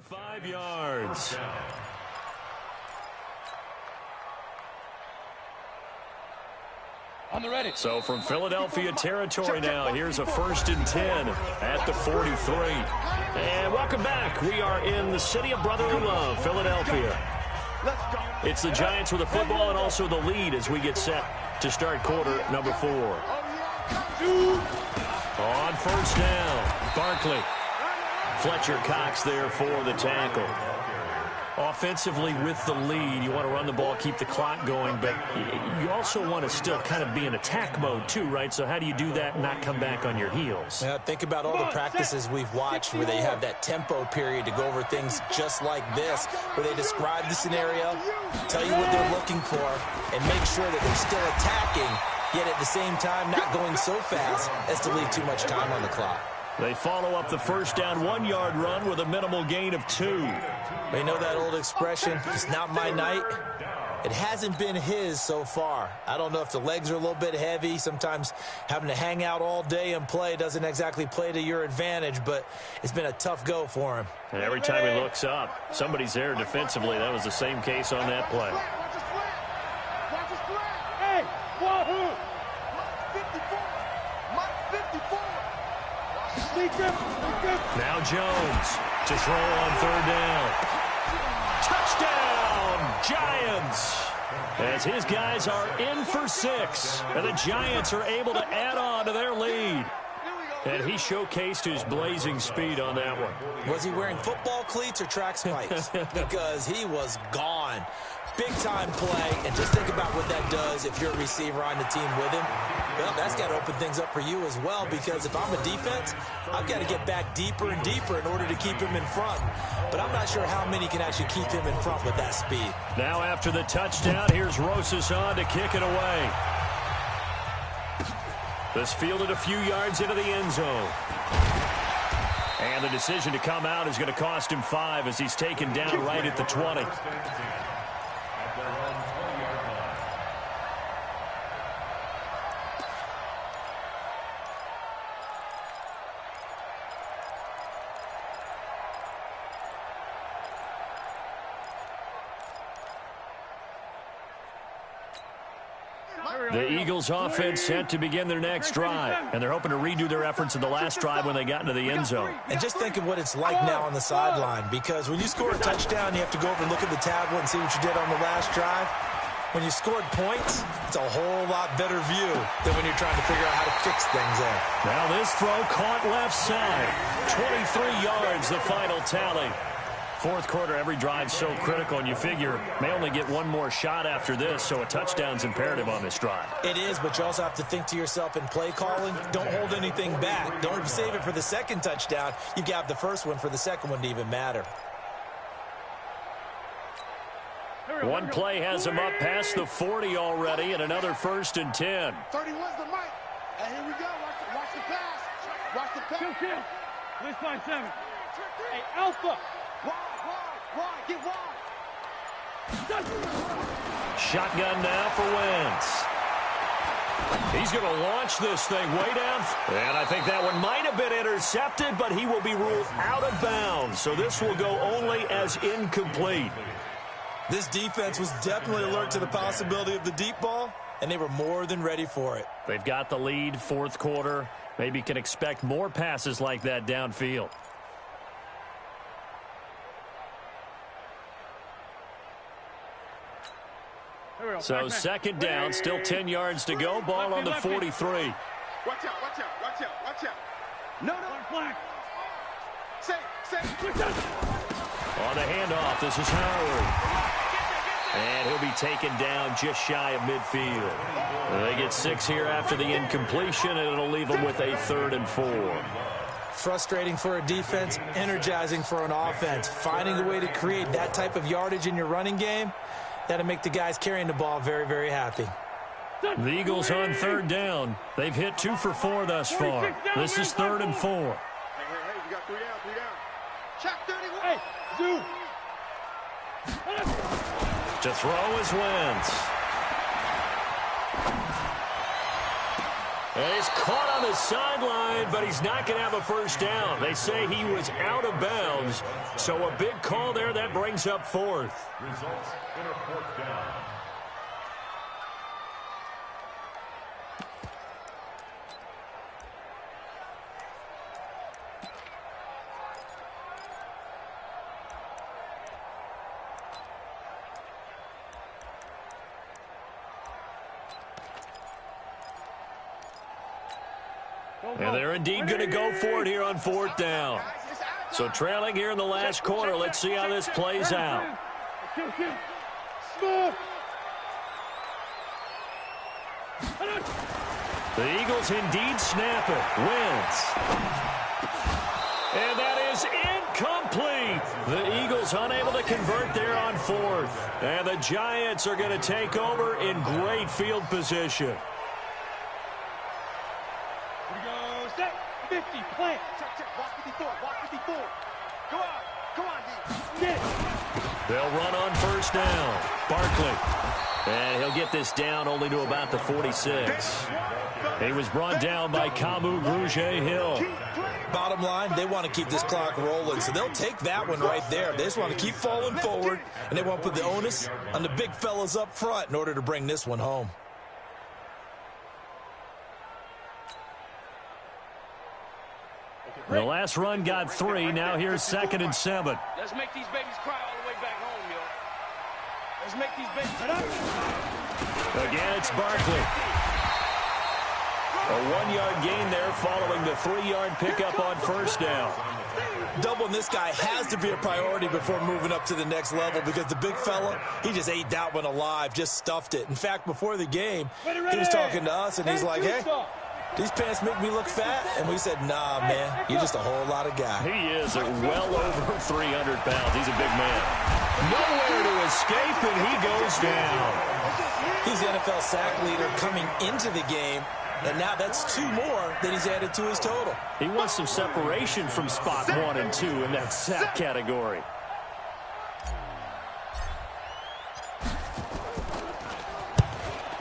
$25 yards. On the ready. So from Philadelphia territory now, here's a 1st and 10 at the 43. And welcome back. We are in the city of brotherly love, Philadelphia. It's the Giants with the football and also the lead as we get set to start quarter number 4. On 1st down, Barkley. Fletcher Cox there for the tackle. Offensively with the lead, you want to run the ball, keep the clock going, but you also want to still kind of be in attack mode too, right? So how do you do that and not come back on your heels? Yeah, think about all the practices we've watched where they have that tempo period to go over things just like this, where they describe the scenario, tell you what they're looking for, and make sure that they're still attacking, yet at the same time not going so fast as to leave too much time on the clock. They follow up the 1st down 1-yard run with a minimal gain of 2. They know that old expression, it's not my night. It hasn't been his so far. I don't know if the legs are a little bit heavy. Sometimes having to hang out all day and play doesn't exactly play to your advantage, but it's been a tough go for him. And every time he looks up, somebody's there defensively. That was the same case on that play. Hey, wahoo! Mike 54. Now Jones to throw on third down. Touchdown, Giants! As his guys are in for 6. And the Giants are able to add on to their lead. And he showcased his blazing speed on that one. Was he wearing football cleats or track spikes? Because he was gone. Big-time play, and just think about what that does if you're a receiver on the team with him. Well, that's got to open things up for you as well, because if I'm a defense, I've got to get back deeper and deeper in order to keep him in front. But I'm not sure how many can actually keep him in front with that speed. Now after the touchdown, here's Rosas on to kick it away. This fielded a few yards into the end zone. And the decision to come out is going to cost him 5 as he's taken down right at the 20. The Eagles offense set to begin their next drive, and they're hoping to redo their efforts in the last drive when they got into the end zone. And just think of what it's like now on the sideline, because when you score a touchdown, you have to go over and look at the tablet and see what you did on the last drive. When you scored points, it's a whole lot better view than when you're trying to figure out how to fix things there. Now this throw caught left side. 23 yards, the final tally. Fourth quarter, every drive so critical, and you figure may only get one more shot after this, so a touchdown's imperative on this drive. It is, but you also have to think to yourself in play calling, don't hold anything back. Don't save it for the second touchdown. You got the first one for the second one to even matter. One play has him up past the 40 already, and another 1st and 10. 31's the mic. And here we go. Watch the pass. Watch the pass. Kill. Please find 7. Hey, Alpha. Wide, get wide. Shotgun now for Wentz. He's going to launch this thing way down. And I think that one might have been intercepted, but he will be ruled out of bounds. So this will go only as incomplete. This defense was definitely alert to the possibility of the deep ball, and they were more than ready for it. They've got the lead, fourth quarter. Maybe can expect more passes like that downfield. So second down, still 10 yards to go. Ball on the 43. Watch out. No. Flag. Say. On the handoff, this is Howard. And he'll be taken down just shy of midfield. They get 6 here after the incompletion, and it'll leave them with a 3rd and 4. Frustrating for a defense, energizing for an offense. Finding a way to create that type of yardage in your running game, that'll make the guys carrying the ball very, very happy. The Eagles on 3rd down. They've hit 2 for 4 thus far. This is 3rd and 4. Hey, we got 3 down. Check 31. Hey, Zoo. To throw is Wentz. And he's caught on the sideline, but he's not going to have a first down. They say he was out of bounds. So a big call there that brings up 4th. Results in a 4th down. And they're indeed going to go for it here on 4th down. So trailing here in the last quarter. Let's see how this plays out. The Eagles indeed snap it. Wentz. And that is incomplete. The Eagles unable to convert there on 4th. And the Giants are going to take over in great field position. 50, plant. Check. Walk 54. Come on, D. They'll run on 1st down. Barkley. And he'll get this down only to about the 46. He was brought down by Kamu Grugier-Hill. Bottom line, they want to keep this clock rolling, so they'll take that one right there. They just want to keep falling forward, and they want to put the onus on the big fellas up front in order to bring this one home. The last run got 3. Now here's 2nd and 7. Let's make these babies cry all the way back home, yo. Let's make these babies cry. Again, it's Barkley. A 1-yard gain there following the 3-yard pickup on first down. Doubling this guy has to be a priority before moving up to the next level because the big fella, he just ate that one alive, just stuffed it. In fact, before the game, he was talking to us, and he's like, hey, these pants make me look fat. And we said, nah, man, you're just a whole lot of guy. He is at well over 300 pounds. He's a big man. Nowhere to escape, and he goes down. He's the NFL sack leader coming into the game. And now that's 2 more that he's added to his total. He wants some separation from spot 1 and 2 in that sack category.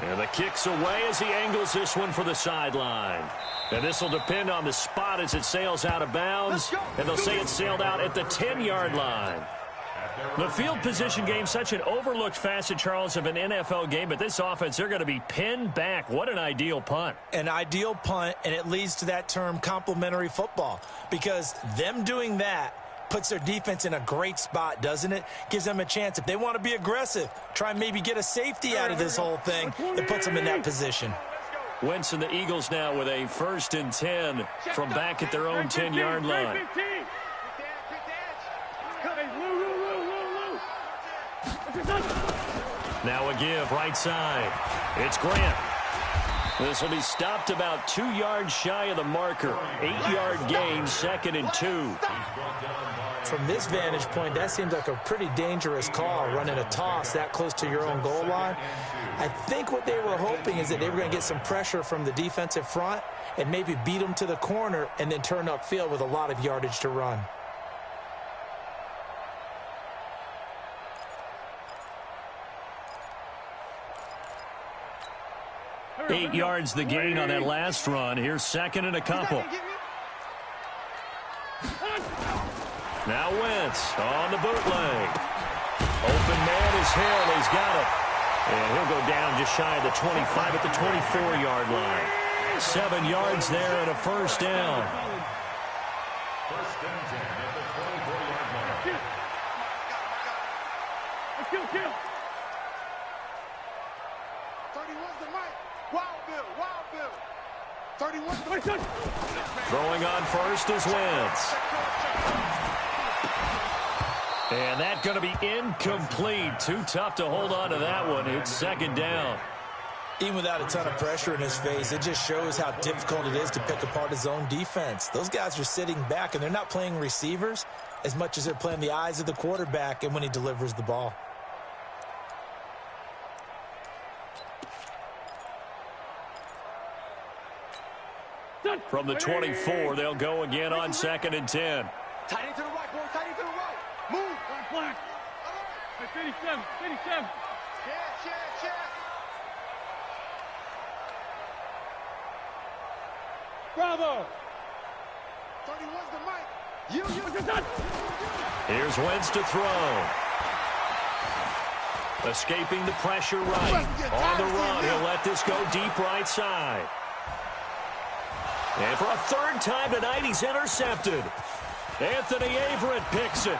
And the kick's away as he angles this one for the sideline. And this will depend on the spot as it sails out of bounds. And they'll say it sailed out at the 10-yard line. The field position game, such an overlooked facet, Charles, of an NFL game. But this offense, they're going to be pinned back. What an ideal punt. An ideal punt, and it leads to that term complementary football. Because them doing that puts their defense in a great spot, doesn't it? Gives them a chance. If they want to be aggressive, try and maybe get a safety out of this whole thing, it puts them in that position. Wentz and the Eagles now with a 1st and 10 from back at their own 10-yard line. Now a give, right side. It's Grant. This will be stopped about 2 yards shy of the marker. 8-yard gain, 2nd and 2. From this vantage point, that seems like a pretty dangerous call, running a toss that close to your own goal line. I think what they were hoping is that they were going to get some pressure from the defensive front and maybe beat them to the corner and then turn upfield with a lot of yardage to run. Eight yards the gain on that last run. Here's 2nd and a couple. Now Wentz on the bootleg. Open man is Hill. He's got it. And he'll go down just shy of the 25 at the 24-yard line. 7 yards there and a 1st down. 1st and 10 at the 24-yard line. Let's kill. 31's the mic. Wild Bill. 31's the mic. Throwing on first is Wentz. And that's going to be incomplete. Too tough to hold on to that one. It's 2nd down. Even without a ton of pressure in his face, it just shows how difficult it is to pick apart his own defense. Those guys are sitting back, and they're not playing receivers as much as they're playing the eyes of the quarterback and when he delivers the ball. From the 24, they'll go again on 2nd and 10. Tight end to the right, boy. Tight end to the right. Move. Black. 37. Check. Bravo. 31's the mic. Here's Wentz to throw. Escaping the pressure right. On the run, he'll let this go deep right side. And for a 3rd time tonight, he's intercepted. Anthony Averett picks it.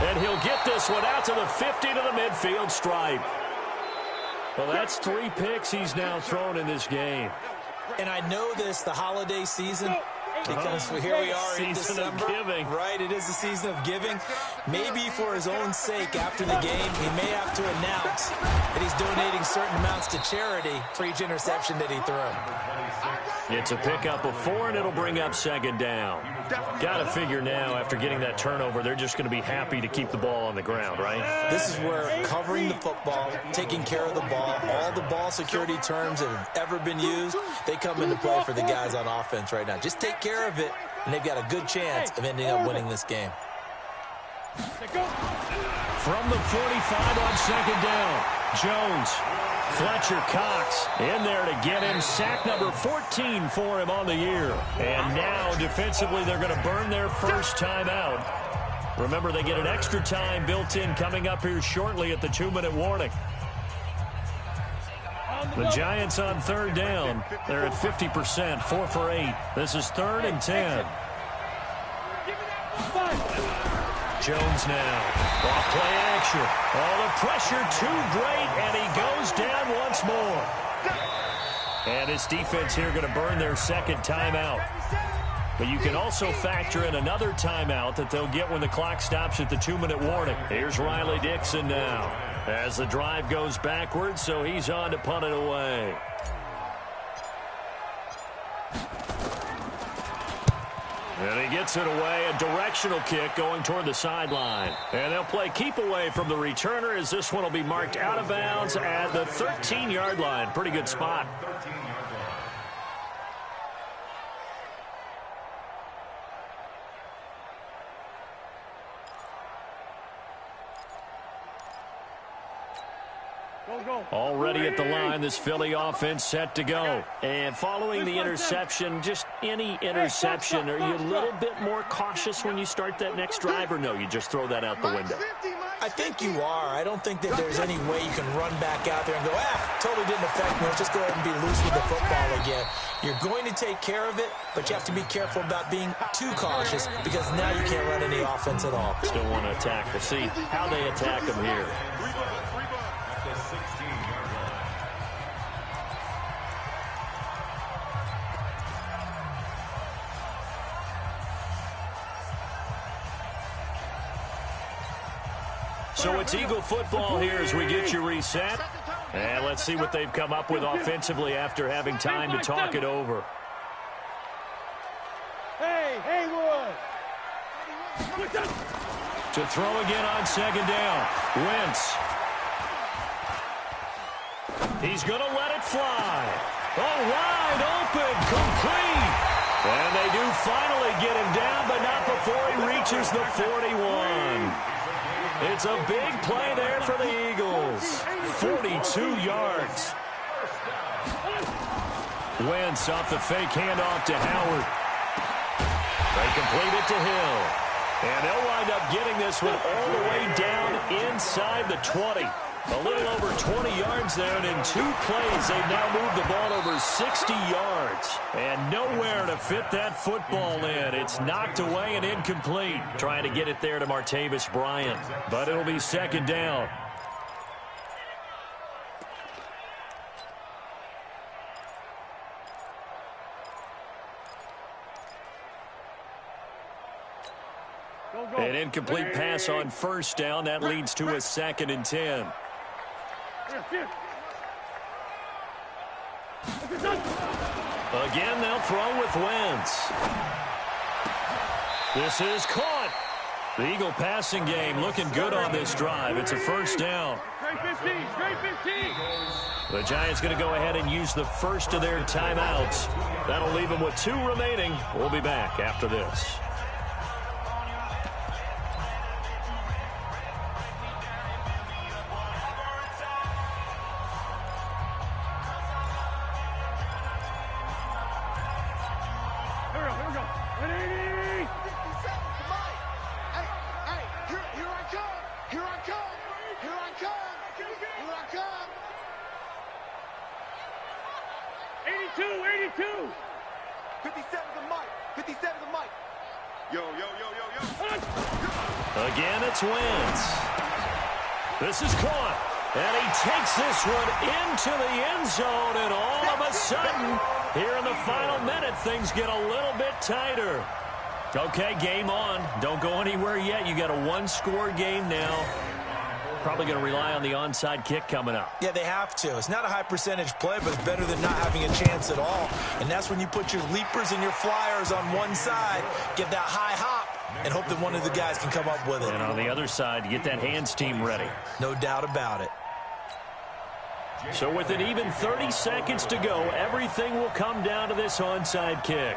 And he'll get this one out to the 50 to the midfield stripe. Well, that's 3 picks he's now thrown in this game. And I know this, the holiday season, because here we are in December. Season of giving. Right, it is the season of giving. Maybe for his own sake after the game, he may have to announce that he's donating certain amounts to charity for each interception that he threw. It's a pickup of 4, and it'll bring up 2nd down. Got to figure now, after getting that turnover, they're just going to be happy to keep the ball on the ground, right? This is where covering the football, taking care of the ball, all the ball security terms that have ever been used, they come into play for the guys on offense right now. Just take care of it, and they've got a good chance of ending up winning this game. From the 45 on 2nd down, Jones. Fletcher Cox in there to get him. Sack number 14 for him on the year. And now defensively they're going to burn their first time out. Remember, they get an extra time built in coming up here shortly at the 2-minute warning. The Giants on 3rd down. They're at 50%, 4 for 8. This is 3rd and 10. Jones now. Off play action. Oh, the pressure too great, and he goes down once more. And his defense here going to burn their second timeout. But you can also factor in another timeout that they'll get when the clock stops at the 2-minute warning. Here's Riley Dixon now as the drive goes backwards, so he's on to punt it away. And he gets it away, a directional kick going toward the sideline. And they'll play keep away from the returner as this one will be marked out of bounds at the 13-yard line. Pretty good spot. Already at the line, this Philly offense set to go. And following the interception, just any interception, are you a little bit more cautious when you start that next drive, or no, you just throw that out the window? I think you are. I don't think that there's any way you can run back out there and go, totally didn't affect me. Let's just go ahead and be loose with the football again. You're going to take care of it, but you have to be careful about being too cautious because now you can't run any offense at all. Still want to attack. We'll see how they attack them here. So it's Eagle football here as we get you reset. And let's see what they've come up with offensively after having time to talk it over. Hey, Wood! To throw again on second down. Wentz. He's going to let it fly. Oh, wide open, complete. And they do finally get him down, but not before he reaches the 41. It's a big play there for the Eagles. 42 yards. Wentz off the fake handoff to Howard. They complete it to Hill. And they'll wind up getting this one all the way down inside the 20. A little over 20 yards there, and in 2 plays, they've now moved the ball over 60 yards. And nowhere to fit that football in. It's knocked away and incomplete. Trying to get it there to Martavis Bryant. But it'll be second down. An incomplete pass on first down. That leads to a 2nd and 10. Again, they'll throw with Wentz. This is caught. The Eagle passing game looking good on this drive. It's a first down. The Giants going to go ahead and use the first of their timeouts. That'll leave them with 2 remaining. We'll be back after this. Again, it's Wentz. This is caught. And he takes this one into the end zone. And all of a sudden, here in the final minute, things get a little bit tighter. Okay, game on. Don't go anywhere yet. You got a 1-score game now. Probably going to rely on the onside kick coming up. Yeah, they have to. It's not a high percentage play, but it's better than not having a chance at all. And that's when you put your leapers and your flyers on one side, get that high hop, and hope that one of the guys can come up with it. And on the other side, get that hands team ready. No doubt about it. So with an even 30 seconds to go, everything will come down to this onside kick.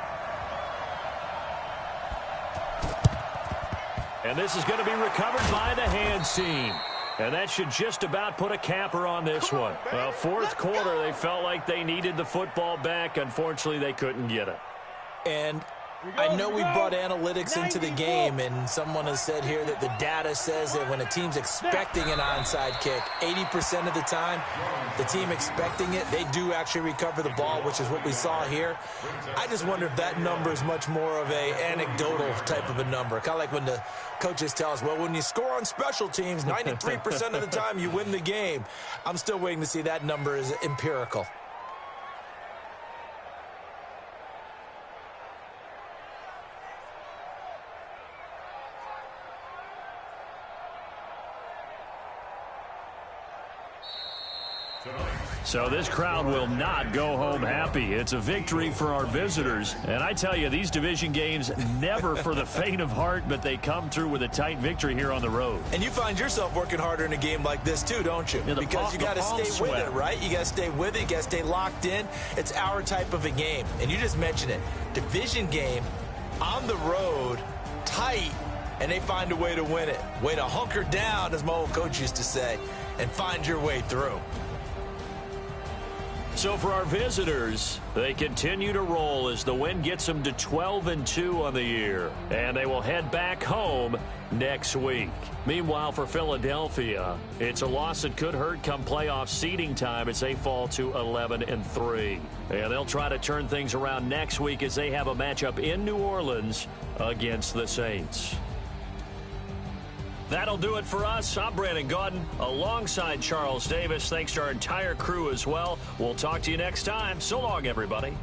And this is going to be recovered by the hands team. And that should just about put a capper on this one. Well, 4th quarter, they felt like they needed the football back. Unfortunately, they couldn't get it. And I know we brought analytics into the game, and someone has said here that the data says that when a team's expecting an onside kick, 80% of the time, the team expecting it, they do actually recover the ball, which is what we saw here. I just wonder if that number is much more of a anecdotal type of a number, kind of like when the coaches tell us, well, when you score on special teams, 93% of the time you win the game. I'm still waiting to see that number is empirical. So this crowd will not go home happy. It's a victory for our visitors. And I tell you, these division games, never for the faint of heart, but they come through with a tight victory here on the road. And you find yourself working harder in a game like this too, don't you? Yeah, because you got to stay with it, right? You got to stay with it. You got to stay locked in. It's our type of a game. And you just mentioned it. Division game, on the road, tight, and they find a way to win it. Way to hunker down, as my old coach used to say, and find your way through. So for our visitors, they continue to roll as the win gets them to 12-2 on the year. And they will head back home next week. Meanwhile, for Philadelphia, it's a loss that could hurt come playoff seeding time as they fall to 11-3. And they'll try to turn things around next week as they have a matchup in New Orleans against the Saints. That'll do it for us. I'm Brandon Gaudin alongside Charles Davis. Thanks to our entire crew as well. We'll talk to you next time. So long, everybody.